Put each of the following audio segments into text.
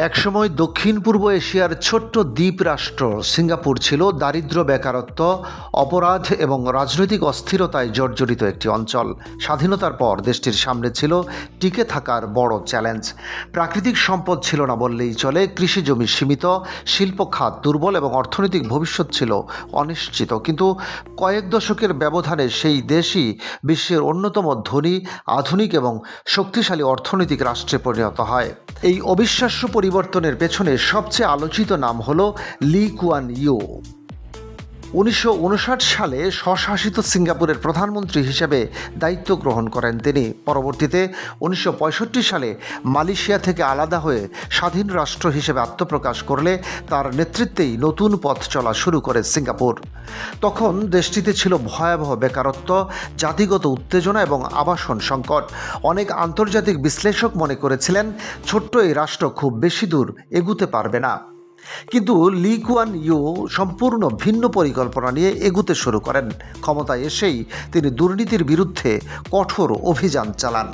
একসময় দক্ষিণ পূর্ব এশিয়ার ছোট্ট দ্বীপ রাষ্ট্র সিঙ্গাপুর ছিল দারিদ্র্য, বেকারত্ব, অপরাধ এবং রাজনৈতিক অস্থিরতায় জর্জরিত একটি অঞ্চল। স্বাধীনতার পর দেশটির সামনে ছিল টিকে থাকার বড় চ্যালেঞ্জ। প্রাকৃতিক সম্পদ ছিল না বললেই চলে, কৃষি জমি সীমিত, শিল্প খাত দুর্বল এবং অর্থনৈতিক ভবিষ্যৎ ছিল অনিশ্চিত। কিন্তু কয়েক দশকের ব্যবধানে সেই দেশই বিশ্বের অন্যতম ধনী, আধুনিক এবং শক্তিশালী অর্থনৈতিক রাষ্ট্রে পরিণত হয়। এই অবিশ্বাস্য পরিবর্তনের পেছনে সবচেয়ে আলোচিত নাম হল লি কুয়ান ইউ। 1959 সালে স্বশাসিত সিঙ্গাপুরের প্রধানমন্ত্রী হিসেবে দায়িত্ব গ্রহণ করেন তিনি। পরবর্তীতে 1965 সালে মালয়েশিয়া থেকে আলাদা হয়ে স্বাধীন রাষ্ট্র হিসেবে আত্মপ্রকাশ করলে তার নেতৃত্বেই নতুন পথ চলা শুরু করে সিঙ্গাপুর। তখন দেশটিতে ছিল ভয়াবহ বেকারত্ব, জাতিগত উত্তেজনা এবং আবাসন সংকট। অনেক আন্তর্জাতিক বিশ্লেষক মনে করেছিলেন ছোট্ট এই রাষ্ট্র খুব বেশি দূর এগুতে পারবে না। কিন্তু লি কুয়ান ইউ সম্পূর্ণ ভিন্ন পরিকল্পনা নিয়ে এগুতে শুরু করেন। ক্ষমতায় এসেই তিনি দুর্নীতির বিরুদ্ধে কঠোর অভিযান চালান।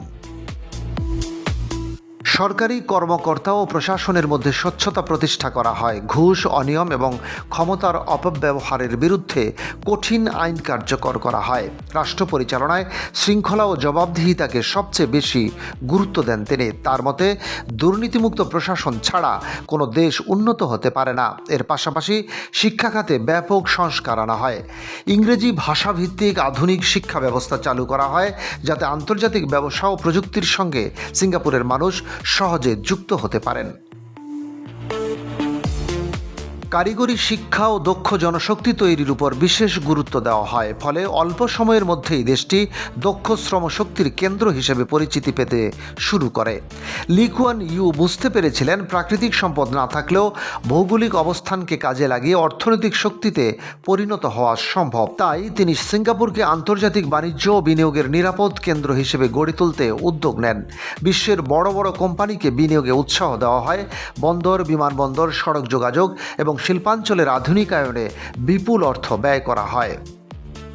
সরকারি কর্মকর্তা ও প্রশাসনের মধ্যে স্বচ্ছতা প্রতিষ্ঠা করা হয়। ঘুষ, অনিয়ম এবং ক্ষমতার অপব্যবহারের বিরুদ্ধে কঠিন আইন কার্যকর করা হয়। রাষ্ট্র পরিচালনায় শৃঙ্খলা ও জবাবদিহিতাকে সবচেয়ে বেশি গুরুত্ব দেন তিনি। তার মতে, দুর্নীতিমুক্ত প্রশাসন ছাড়া কোনো দেশ উন্নত হতে পারে না। এর পাশাপাশি শিক্ষা খাতে ব্যাপক সংস্কার আনা হয়। ইংরেজি ভাষাভিত্তিক আধুনিক শিক্ষা ব্যবস্থা চালু করা হয়, যাতে আন্তর্জাতিক ব্যবসা ও প্রযুক্তির সঙ্গে সিঙ্গাপুরের মানুষ সহজে যুক্ত হতে পারেন। কারিগরি শিক্ষা ও দক্ষ জনশক্তি তৈরির উপর বিশেষ গুরুত্ব দেওয়া হয়। ফলে অল্প সময়ের মধ্যেই দেশটি দক্ষ শ্রমশক্তির কেন্দ্র হিসেবে পরিচিতি পেতে শুরু করে। লি কুয়ান ইউ বুঝতে পেরেছিলেন, প্রাকৃতিক সম্পদ না থাকলেও ভৌগোলিক অবস্থানকে কাজে লাগিয়ে অর্থনৈতিক শক্তিতে পরিণত হওয়া সম্ভব। তাই তিনি সিঙ্গাপুরকে আন্তর্জাতিক বাণিজ্য ও বিনিয়োগের নিরাপদ কেন্দ্র হিসেবে গড়ে তুলতে উদ্যোগ নেন। বিশ্বের বড় বড় কোম্পানিকে বিনিয়োগে উৎসাহ দেওয়া হয়। বন্দর, বিমানবন্দর, সড়ক যোগাযোগ এবং শিল্পাঞ্চলের আধুনিকায়নে বিপুল অর্থ ব্যয় করা হয়।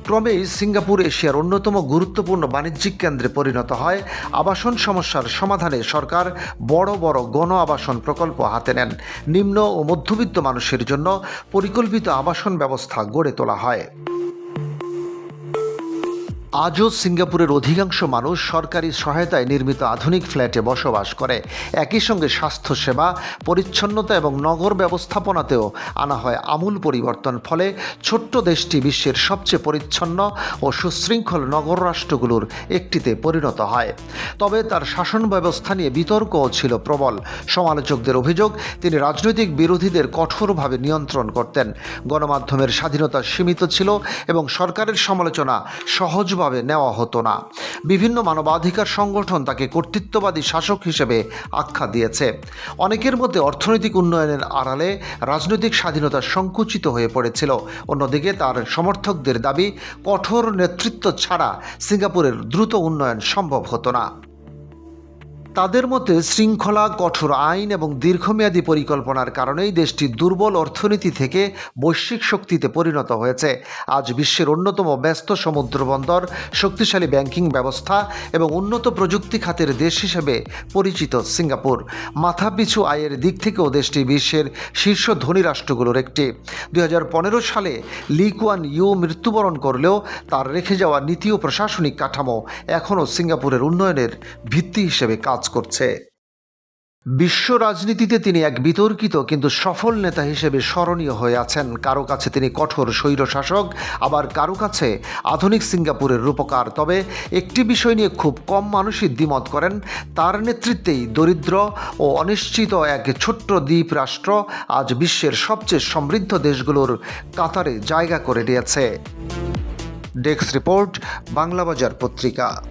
ক্রমেই সিঙ্গাপুর এশিয়ার অন্যতম গুরুত্বপূর্ণ বাণিজ্যিক কেন্দ্রে পরিণত হয়। আবাসন সমস্যার সমাধানে সরকার বড় বড় গণ আবাসন প্রকল্প হাতে নেন। নিম্ন ও মধ্যবিত্ত মানুষের জন্য পরিকল্পিত আবাসন ব্যবস্থা গড়ে তোলা হয়। আজও সিঙ্গাপুরের অধিকাংশ মানুষ সরকারি সহায়তায় নির্মিত আধুনিক ফ্ল্যাটে বসবাস করে। একই সঙ্গে স্বাস্থ্যসেবা, পরিচ্ছন্নতা এবং নগর ব্যবস্থাপনাতেও আনা হয় আমূল পরিবর্তন। ফলে ছোট্ট দেশটি বিশ্বের সবচেয়ে পরিচ্ছন্ন ও সুশৃঙ্খল নগর রাষ্ট্রগুলোর একটিতে পরিণত হয়। তবে তার শাসন ব্যবস্থা নিয়ে বিতর্কও ছিল প্রবল। সমালোচকদের অভিযোগ, তিনি রাজনৈতিক বিরোধীদের কঠোরভাবে নিয়ন্ত্রণ করতেন। গণমাধ্যমের স্বাধীনতা সীমিত ছিল এবং সরকারের সমালোচনা সহজভাবে নেওয়া হতো না। বিভিন্ন মানবাধিকার সংগঠন তাকে কর্তৃত্ববাদী শাসক হিসেবে আখ্যা দিয়েছে। অনেকের মধ্যে অর্থনৈতিক উন্নয়নের আড়ালে রাজনৈতিক স্বাধীনতা সংকুচিত হয়ে পড়েছিল। অন্যদিকে তার সমর্থকদের দাবি, কঠোর নেতৃত্ব ছাড়া সিঙ্গাপুরের দ্রুত উন্নয়ন সম্ভব হতো না। তাদের মতে শৃঙ্খলা, কঠোর আইন এবং দীর্ঘমেয়াদী পরিকল্পনার কারণেই দেশটি দুর্বল অর্থনীতি থেকে বৈশ্বিক শক্তিতে পরিণত হয়েছে। আজ বিশ্বের অন্যতম ব্যস্ত সমুদ্র বন্দর, শক্তিশালী ব্যাংকিং ব্যবস্থা এবং উন্নত প্রযুক্তি খাতের দেশ হিসেবে পরিচিত সিঙ্গাপুর। মাথাপিছু আয়ের দিক থেকেও দেশটি বিশ্বের শীর্ষ ধনী রাষ্ট্রগুলোর একটি। 2015 সালে লি কুয়ান ইউ মৃত্যুবরণ করলেও তার রেখে যাওয়া নীতি ও প্রশাসনিক কাঠামো এখনও সিঙ্গাপুরের উন্নয়নের ভিত্তি হিসেবে কাজ করছে। বিশ্ব রাজনীতিতে তিনি এক বিতর্কিত কিন্তু সফল নেতা হিসেবে স্মরণীয় হয়ে আছেন। কারো কাছে তিনি কঠোর স্বৈরশাসক, আবার কারো কাছে আধুনিক সিঙ্গাপুরের রূপকার। তবে একটি বিষয় নিয়ে খুব কম মানুষই দ্বিমত করেন, তার নেতৃত্বেই দরিদ্র ও অনিশ্চিত এক ছোট্ট দ্বীপ রাষ্ট্র আজ বিশ্বের সবচেয়ে সমৃদ্ধ দেশগুলোর কাতারে জায়গা করে নিয়েছে। ডেস্ক রিপোর্ট, বাংলাবাজার পত্রিকা।